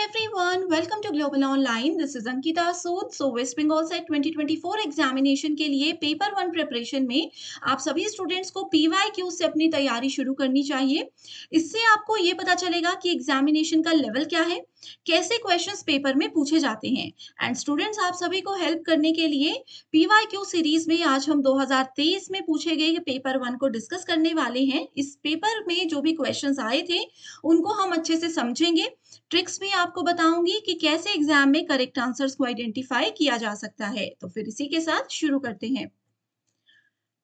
everyone, welcome to Global Online. This is Ankita Sood. So West Bengal Set 2024 examination के लिए paper one preparation में आप सभी students को PYQ से अपनी तैयारी शुरू करनी चाहिए। इससे आपको ये पता चलेगा कि एग्जामिनेशन का लेवल क्या है, कैसे क्वेश्चंस पेपर में पूछे जाते हैं। एंड स्टूडेंट्स, आप सभी को हेल्प करने के लिए PYQ सीरीज में आज हम 2023 में पूछे गए पेपर वन को डिस्कस करने वाले हैं। इस पेपर में जो भी क्वेश्चंस आए थे उनको हम अच्छे से समझेंगे। ट्रिक्स भी आपको बताऊंगी कि कैसे एग्जाम में करेक्ट आंसर्स को आइडेंटिफाई किया जा सकता है। तो फिर इसी के साथ शुरू करते हैं।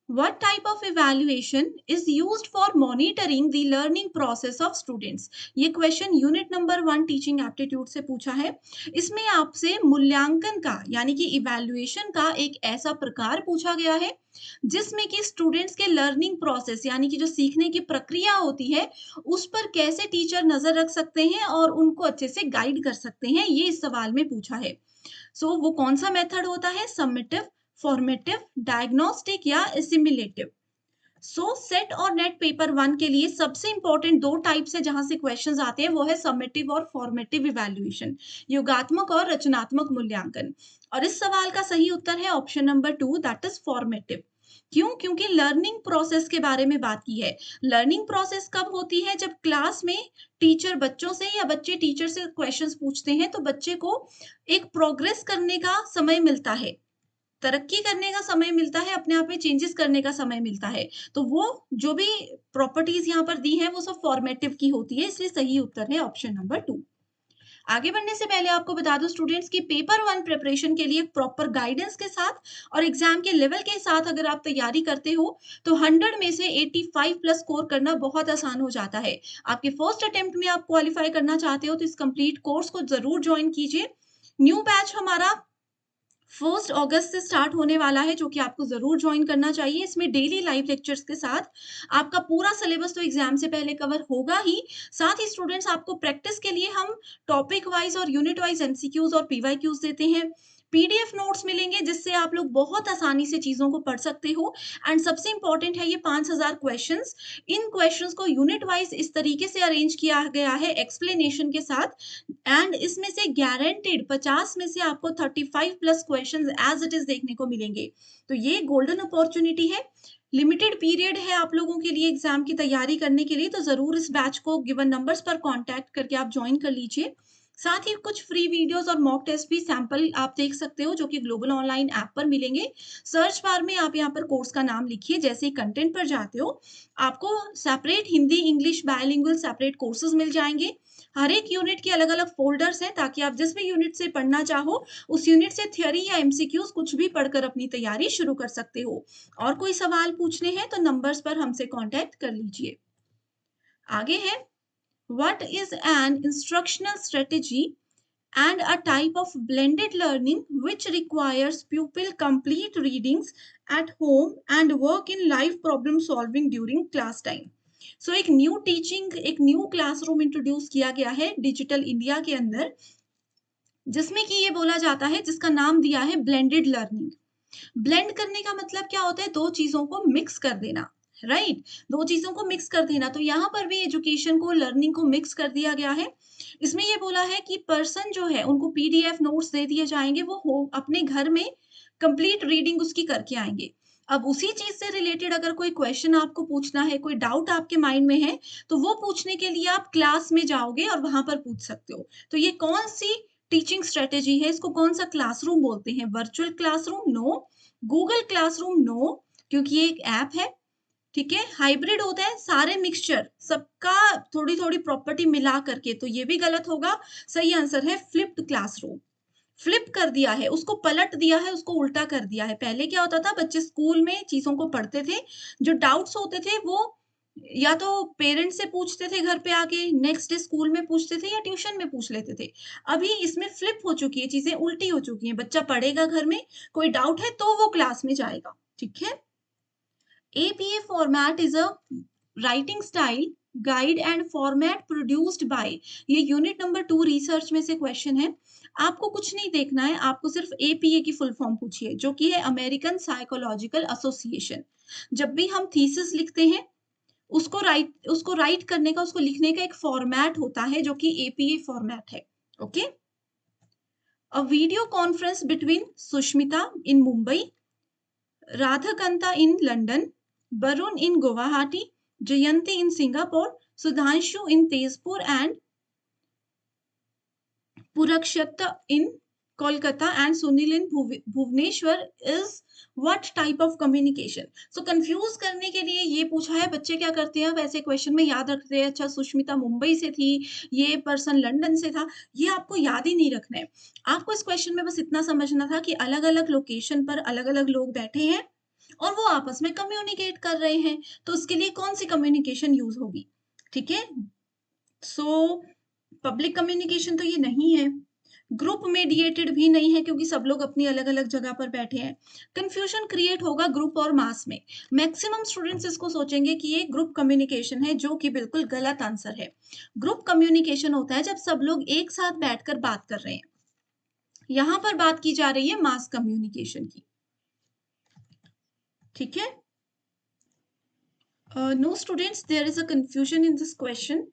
What type of evaluation is used for monitoring the learning process of students? ये question unit number 1 teaching aptitude से पूछा है। इसमें आपसे मूल्यांकन का यानी कि इवैल्यूएशन का एक ऐसा प्रकार पूछा गया है जिसमें कि स्टूडेंट्स के लर्निंग प्रोसेस यानी कि जो सीखने की प्रक्रिया होती है उस पर कैसे टीचर नजर रख सकते हैं और उनको अच्छे से गाइड कर सकते हैं, ये इस सवाल में पूछा है। वो कौन सा मेथड होता है, समेटिव, फॉर्मेटिव, डायग्नोस्टिक या एसिमिलेटिव। सेट और नेट पेपर वन के लिए सबसे इंपॉर्टेंट दो टाइप से जहां से क्वेश्चंस आते हैं वो है समेटिव और फॉर्मेटिव इवैल्यूएशन, योगात्मक और रचनात्मक मूल्यांकन। और इस सवाल का सही उत्तर है option number 2, that is formative. क्यों? क्योंकि लर्निंग प्रोसेस के बारे में बात की है। लर्निंग प्रोसेस कब होती है? जब क्लास में टीचर बच्चों से या बच्चे टीचर से क्वेश्चंस पूछते हैं तो बच्चे को एक प्रोग्रेस करने का समय मिलता है, तरक्की करने का समय मिलता है, अपने आप में चेंजेस करने का समय मिलता है। तो वो जो भी प्रॉपर्टीज यहाँ पर दी हैं वो सब फॉर्मेटिव की होती है, इसलिए सही उत्तर है ऑप्शन नंबर 2। आगे बढ़ने से पहले आपको बता दूं स्टूडेंट्स की पेपर वन प्रिपरेशन के लिए प्रॉपर गाइडेंस के साथ और एग्जाम के लेवल के साथ अगर आप तैयारी करते हो तो 100 में से 85 प्लस स्कोर करना बहुत आसान हो जाता है। आपके फर्स्ट अटेम्प्ट में आप क्वालिफाई करना चाहते हो तो इस कंप्लीट कोर्स को जरूर ज्वाइन कीजिए। न्यू बैच हमारा 1 अगस्त से स्टार्ट होने वाला है जो कि आपको जरूर ज्वाइन करना चाहिए। इसमें डेली लाइव लेक्चर्स के साथ आपका पूरा सिलेबस तो एग्जाम से पहले कवर होगा ही, साथ ही स्टूडेंट्स आपको प्रैक्टिस के लिए हम टॉपिक वाइज और यूनिट वाइज एमसीक्यूज और पीवाईक्यूज देते हैं। पीडीएफ नोट्स मिलेंगे जिससे आप लोग बहुत आसानी से चीजों को पढ़ सकते हो। एंड सबसे इंपॉर्टेंट है ये 5000 क्वेश्चंस। इन क्वेश्चंस को यूनिट वाइज इस तरीके से अरेंज किया गया है एक्सप्लेनेशन के साथ, एंड इसमें से गारंटेड 50 में से आपको 35 plus questions as it is देखने को मिलेंगे। तो ये गोल्डन अपॉर्चुनिटी है, लिमिटेड पीरियड है आप लोगों के लिए एग्जाम की तैयारी करने के लिए। तो जरूर इस बैच को गिवन नंबर्स पर कांटेक्ट करके आप ज्वाइन कर लीजिए। साथ ही कुछ फ्री वीडियोस और मॉक टेस्ट भी सैंपल आप देख सकते हो जो कि ग्लोबल ऑनलाइन ऐप पर मिलेंगे। सर्च बार में आप यहाँ पर कोर्स का नाम लिखिए, जैसे ही कंटेंट पर जाते हो आपको separate Hindi English bilingual separate courses मिल जाएंगे। हर एक यूनिट के अलग अलग फोल्डर्स हैं ताकि आप जिस भी यूनिट से पढ़ना चाहो उस यूनिट से थ्योरी या एमसीक्यूज कुछ भी पढ़कर अपनी तैयारी शुरू कर सकते हो। और कोई सवाल पूछने हैं तो नंबर्स पर हमसे कांटेक्ट कर लीजिए। आगे है, what is an instructional strategy and a type of blended learning which requires pupil complete readings at home and work in live problem solving during class time. एक न्यू टीचिंग, एक new classroom introduce किया गया है digital India के अंदर, जिसमें कि ये बोला जाता है, जिसका नाम दिया है ब्लेंडेड लर्निंग। ब्लेंड करने का मतलब क्या होता है? दो चीजों को मिक्स कर देना, राइट? दो चीजों को मिक्स कर देना। तो यहाँ पर भी एजुकेशन को, लर्निंग को मिक्स कर दिया गया है। इसमें ये बोला है कि पर्सन जो है उनको पीडीएफ नोट्स दे दिए जाएंगे, वो अपने घर में कंप्लीट रीडिंग उसकी करके आएंगे। अब उसी चीज से रिलेटेड अगर कोई क्वेश्चन आपको पूछना है, कोई डाउट आपके माइंड में है, तो वो पूछने के लिए आप क्लास में जाओगे और वहां पर पूछ सकते हो। तो ये कौन सी टीचिंग स्ट्रेटेजी है? इसको कौन सा क्लासरूम बोलते हैं? Virtual classroom? No. Google classroom? No, क्योंकि ये एक ऐप है, ठीक है। हाइब्रिड होता है, सारे मिक्सचर, सबका थोड़ी थोड़ी प्रॉपर्टी मिला करके, तो ये भी गलत होगा। सही आंसर है फ्लिप्ड क्लासरूम। फ्लिप कर दिया है, उसको पलट दिया है, उसको उल्टा कर दिया है। पहले क्या होता था, बच्चे स्कूल में चीजों को पढ़ते थे, जो डाउट्स होते थे वो या तो पेरेंट्स से पूछते थे घर पे आके, नेक्स्ट डे स्कूल में पूछते थे या ट्यूशन में पूछ लेते थे। अभी इसमें फ्लिप हो चुकी है, चीजें उल्टी हो चुकी हैं। बच्चा पढ़ेगा घर में, कोई डाउट है तो वो क्लास में जाएगा, ठीक है। APA format is a writing style, guide and format produced by, ये यूनिट नंबर 2 रिसर्च में से क्वेश्चन है। आपको कुछ नहीं देखना है, आपको सिर्फ APA की फुल फॉर्म पूछिए, जो कि है अमेरिकन साइकोलॉजिकल एसोसिएशन। जब भी हम थीसिस लिखते हैं उसको राइट करने का, उसको लिखने का एक फॉर्मेट होता है जो कि APA फॉर्मेट है, okay, a video conference between Sushmita in Mumbai, Radhakanta in London, Barun in Guwahati, Jayanti in Singapore, Sudhanshu in Tezpur, and Purakshatta in Kolkata, and Sunil in Bhubaneswar is what type of communication? So confuse करने के लिए ये पूछा है, बच्चे क्या करते हैं, वैसे क्वेश्चन में याद रखते हैं, अच्छा सुष्मिता मुंबई से थी, ये पर्सन लंदन से था, ये आपको याद ही नहीं रखना है। आपको इस क्वेश्चन में बस इतना समझना था कि अलग-अलग लोकेशन पर अलग-अलग लोग बैठे हैं और वो आपस में कम्युनिकेट कर रहे हैं, तो उसके लिए कौन-सी कम्युनिकेशन यूज़ होगी, ठीक है? सो पब्लिक कम्युनिकेशन तो ये नहीं है, ग्रुप मीडिएटेड भी नहीं है क्योंकि सब लोग अपनी अलग-अलग जगह पर बैठे हैं। कन्फ्यूजन क्रिएट होगा ग्रुप और मास में। मैक्सिमम स्टूडेंट्स इसको सोचेंगे कि ये ग्रुप कम्युनिकेशन है, जो कि बिल्कुल गलत आंसर है। ग्रुप कम्युनिकेशन होता है जब सब लोग एक साथ बैठकर बात कर रहे हैं। यहाँ पर बात की जा रही है मास कम्युनिकेशन की, ठीक है? No students, there is a confusion in this question.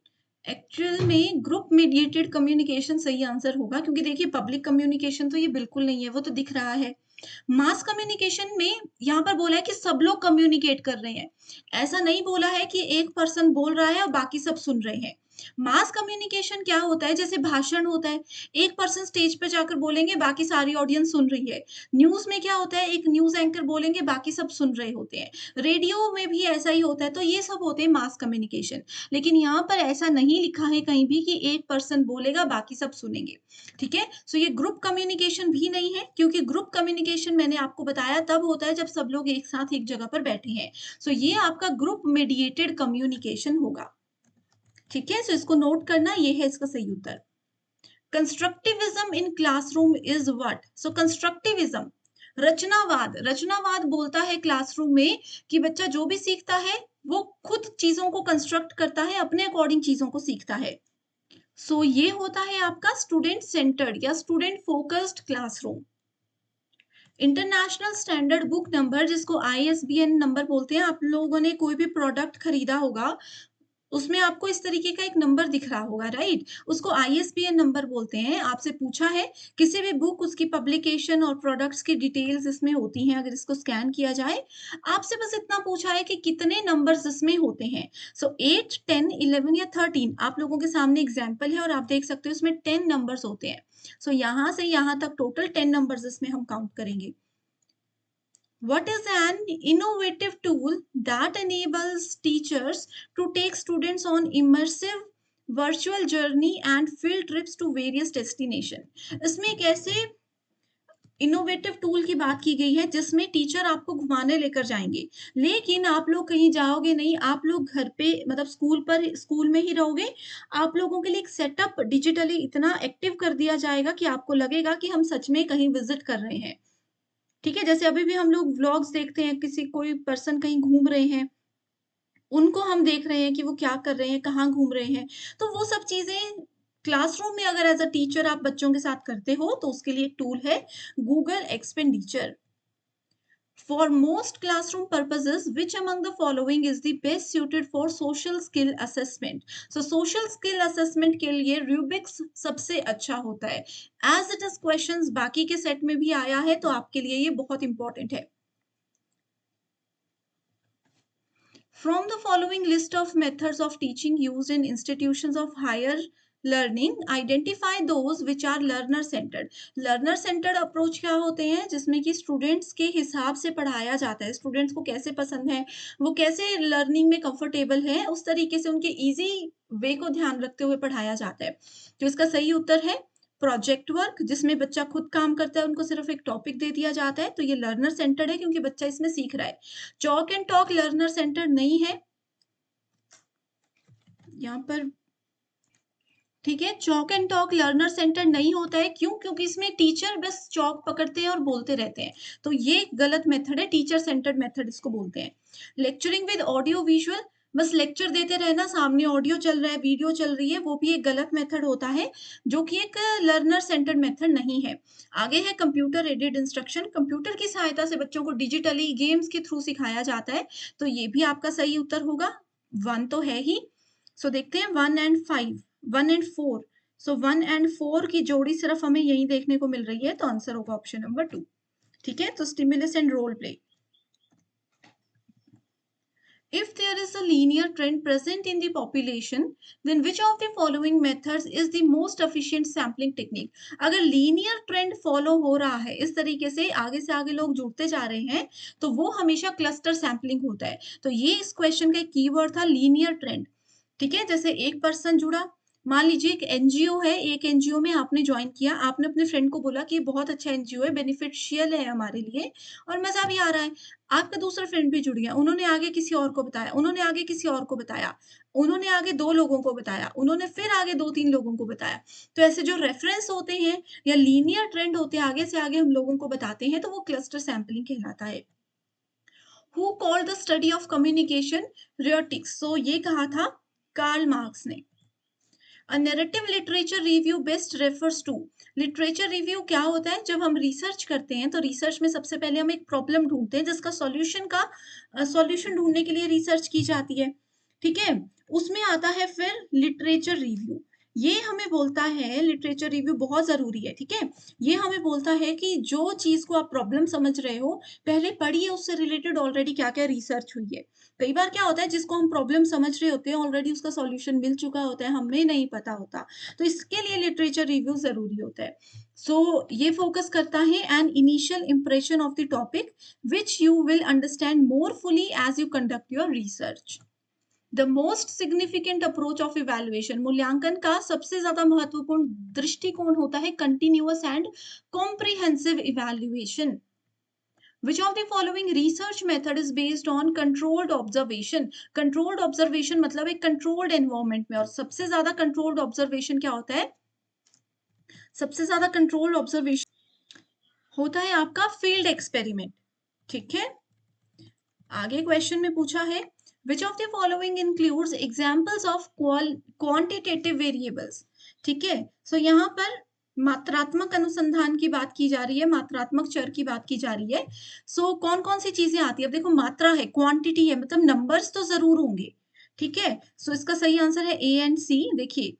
Actual में ग्रुप मीडिएटेड कम्युनिकेशन सही आंसर होगा, क्योंकि देखिए पब्लिक कम्युनिकेशन तो ये बिल्कुल नहीं है, वो तो दिख रहा है। मास कम्युनिकेशन में यहाँ पर बोला है कि सब लोग कम्युनिकेट कर रहे हैं, ऐसा नहीं बोला है कि एक पर्सन बोल रहा है और बाकी सब सुन रहे हैं। मास कम्युनिकेशन क्या होता है, जैसे भाषण होता है, एक पर्सन स्टेज पे जाकर बोलेंगे, बाकी सारी ऑडियंस सुन रही है। न्यूज़ में क्या होता है, एक न्यूज़ एंकर बोलेंगे, बाकी सब सुन रहे होते हैं। रेडियो में भी ऐसा ही होता है, तो ये सब होते हैं मास कम्युनिकेशन। लेकिन यहाँ पर ऐसा नहीं लिखा है कहीं भी कि एक पर्सन बोलेगा, बाकी सब सुनेंगे, ठीक है? सो ये ग्रुप कम्युनिकेशन भी नहीं है, क्योंकि ग्रुप कम्युनिकेशन मैंने आपको बताया तब होता है जब सब लोग एक साथ एक जगह पर बैठे हैं। सो ये आपका ग्रुप मीडिएटेड कम्युनिकेशन होगा, ठीक है? सो इसको नोट करना, ये है इसका सही उत्तर। Constructivism in classroom is what? So constructivism रचनावाद, रचनावाद बोलता है क्लासरूम में कि बच्चा जो भी सीखता है वो खुद चीजों को कंस्ट्रक्ट करता है, अपने अकॉर्डिंग चीजों को सीखता है। सो ये होता है आपका स्टूडेंट सेंटर्ड या student focused classroom. International standard book number, जिसको आईएसबीएन नंबर बोलते हैं, आप लोगों ने कोई भी प्रोडक्ट खरीदा होगा, उसमें आपको इस तरीके का एक नंबर दिख रहा होगा, राइट? उसको आईएसबीएन नंबर बोलते हैं। आपसे पूछा है किसी भी बुक, उसकी पब्लिकेशन और प्रोडक्ट्स की डिटेल्स इसमें होती हैं, अगर इसको स्कैन किया जाए। आपसे बस इतना पूछा है कि कितने नंबर्स इसमें होते हैं। सो 8, 10, 11 या 13 आप लोगों के सामने एग्जाम्पल है और आप देख सकते हो इसमें 10 नंबर्स होते हैं। सो यहाँ से यहाँ तक टोटल 10 नंबर्स इसमें हम काउंट करेंगे। What is an innovative tool that enables teachers to take students on immersive virtual journey and field trips to various destination? इसमें एक ऐसे इनोवेटिव टूल की बात की गई है जिसमें टीचर आपको घुमाने लेकर जाएंगे, लेकिन आप लोग कहीं जाओगे नहीं, आप लोग घर पे मतलब स्कूल में ही रहोगे। आप लोगों के लिए एक सेटअप डिजिटली इतना एक्टिव कर दिया जाएगा कि आपको लगेगा कि हम सच में कहीं विजिट कर रहे हैं। ठीक है? जैसे अभी भी हम लोग व्लॉग्स देखते हैं, किसी कोई पर्सन कहीं घूम रहे हैं, उनको हम देख रहे हैं कि वो क्या कर रहे हैं, कहाँ घूम रहे हैं। तो वो सब चीज़ें क्लासरूम में अगर एज़ अ टीचर आप बच्चों के साथ करते हो, तो उसके लिए एक टूल है Google expenditure. For most classroom purposes, which among the following is the best suited for social skill assessment? So social skill assessment के लिए रूबिक्स सबसे अच्छा होता है। As it is questions बाकी के सेट में भी आया है, तो आपके लिए ये बहुत इंपॉर्टेंट है। From the following list of methods of teaching used in institutions of higher learning, identify those which are learner centered. Learner centered approach क्या होते हैं, जिसमें कि स्टूडेंट्स के हिसाब से पढ़ाया जाता है, स्टूडेंट्स को कैसे पसंद है, वो कैसे लर्निंग में कंफर्टेबल है, उस तरीके से उनके इजी वे को ध्यान रखते हुए पढ़ाया जाता है। तो इसका सही उत्तर है प्रोजेक्ट वर्क, जिसमें बच्चा खुद काम करता है, उनको सिर्फ एक टॉपिक दे दिया जाता है, तो ये लर्नर सेंटर्ड है क्योंकि बच्चा इसमें सीख रहा है। Chalk and talk learner centre नहीं है यहाँ पर, ठीक है? Chalk and talk learner centre नहीं होता है, क्यों? क्योंकि इसमें टीचर बस चॉक पकड़ते हैं और बोलते रहते हैं, तो ये गलत मेथड है, टीचर सेंटर्ड मेथड इसको बोलते हैं। लेक्चरिंग विद ऑडियो विजुअल, बस लेक्चर देते रहना, सामने ऑडियो चल रहा है, वीडियो चल रही है, वो भी एक गलत मेथड होता है, जो कि एक लर्नर सेंटर्ड मेथड नहीं है। आगे है कंप्यूटर एडेड इंस्ट्रक्शन, कंप्यूटर की सहायता से बच्चों को डिजिटली गेम्स के थ्रू सिखाया जाता है, तो ये भी आपका सही उत्तर होगा। 1 तो है ही। सो देखते हैं 1 एंड 5, 1 एंड 4। सो 1 एंड 4 की जोड़ी सिर्फ हमें यही देखने को मिल रही है, तो आंसर होगा ऑप्शन नंबर 2। ठीक है, तो stimulus and role play. If there is a linear trend present in the population, then which of the following methods is the most efficient sampling technique? अगर linear trend follow हो रहा है, इस तरीके से आगे लोग जुड़ते जा रहे हैं, तो वो हमेशा cluster sampling होता है। तो ये इस क्वेश्चन का एक कीवर्ड था linear trend। ठीक है, जैसे एक पर्सन जुड़ा, मान लीजिए एक एनजीओ है, एक एनजीओ में आपने ज्वाइन किया, आपने अपने फ्रेंड को बोला कि ये बहुत अच्छा एनजीओ है, बेनिफिशियल है हमारे लिए और मजा भी आ रहा है। आपका दूसरा फ्रेंड भी जुड़ गया, उन्होंने आगे किसी और को बताया, उन्होंने आगे किसी और को बताया, उन्होंने आगे 2 लोगों को बताया, उन्होंने फिर आगे 2-3 लोगों को बताया। तो ऐसे जो रेफरेंस होते हैं या लीनियर ट्रेंड होते हैं, आगे से आगे हम लोगों को बताते हैं, तो वो क्लस्टर सैंपलिंग कहलाता है। Who called the study of communication rhetorics? So ये कहा था कार्ल मार्क्स ने। A narrative literature review best refers to। Literature review क्या होता है? जब हम रिसर्च करते हैं तो रिसर्च में सबसे पहले हम एक प्रॉब्लम ढूंढते हैं जिसका सॉल्यूशन ढूंढने के लिए रिसर्च की जाती है। ठीक है, उसमें आता है फिर लिटरेचर रिव्यू। ये हमें बोलता है, लिटरेचर रिव्यू बहुत जरूरी है। ठीक है, ये हमें बोलता है कि जो चीज को आप प्रॉब्लम समझ रहे हो, पहले पढ़िए उससे रिलेटेड ऑलरेडी क्या क्या रिसर्च हुई है। कई बार क्या होता है, जिसको हम प्रॉब्लम समझ रहे होते हैं ऑलरेडी उसका सॉल्यूशन मिल चुका होता है, हमें नहीं पता होता। तो इसके लिए लिटरेचर रिव्यू जरूरी होता है। सो ये फोकस करता है an initial impression of the topic which you will understand more fully as you conduct your research. The most significant approach of evaluation, मूल्यांकन का सबसे ज्यादा महत्वपूर्ण दृष्टिकोण होता है continuous and comprehensive evaluation. Which of the following research method is based on controlled observation? Controlled observation मतलब एक controlled environment में, और सबसे ज्यादा controlled observation क्या होता है? सबसे ज्यादा controlled observation होता है आपका field experiment। ठीक है, आगे क्वेश्चन में पूछा है which of the following includes examples of quantitative variables। ठीक है, सो यहाँ पर मात्रात्मक अनुसंधान की बात की जा रही है, मात्रात्मक चर की बात की जा रही है। सो कौन कौन सी चीजें आती है? अब देखो, मात्रा है, क्वांटिटी है, मतलब नंबर्स तो जरूर होंगे। ठीक है, सो इसका सही आंसर है ए एंड सी। देखिए,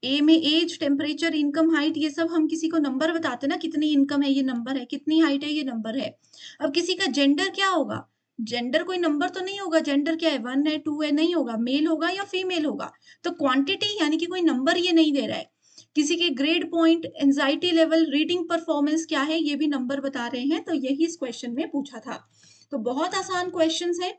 ए में एज, टेम्परेचर, इनकम, हाइट, ये सब हम किसी को नंबर बताते हैं ना, कितनी इनकम है ये नंबर है, कितनी हाइट है ये नंबर है। अब किसी का जेंडर क्या होगा? जेंडर कोई नंबर तो नहीं होगा, जेंडर क्या है, 1 है, 2 है, नहीं होगा, मेल होगा या फीमेल होगा। तो क्वांटिटी यानी कि कोई नंबर ये नहीं दे रहा है। किसी के grade point, anxiety level, reading performance क्या है, ये भी नंबर बता रहे हैं। तो यही इस क्वेश्चन में पूछा था। तो बहुत आसान क्वेश्चंस है।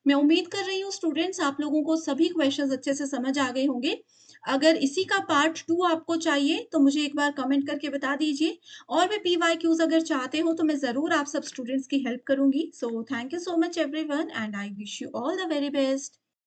मैं उम्मीद कर रही हूँ स्टूडेंट्स, आप लोगों को सभी क्वेश्चंस अच्छे से समझ आ गए होंगे। अगर इसी का पार्ट 2 आपको चाहिए तो मुझे एक बार कमेंट करके बता दीजिए, और भी पीवाईक्यूज अगर चाहते हो तो मैं जरूर आप सब स्टूडेंट्स की हेल्प करूंगी। So thank you so much everyone and I wish you all the very best.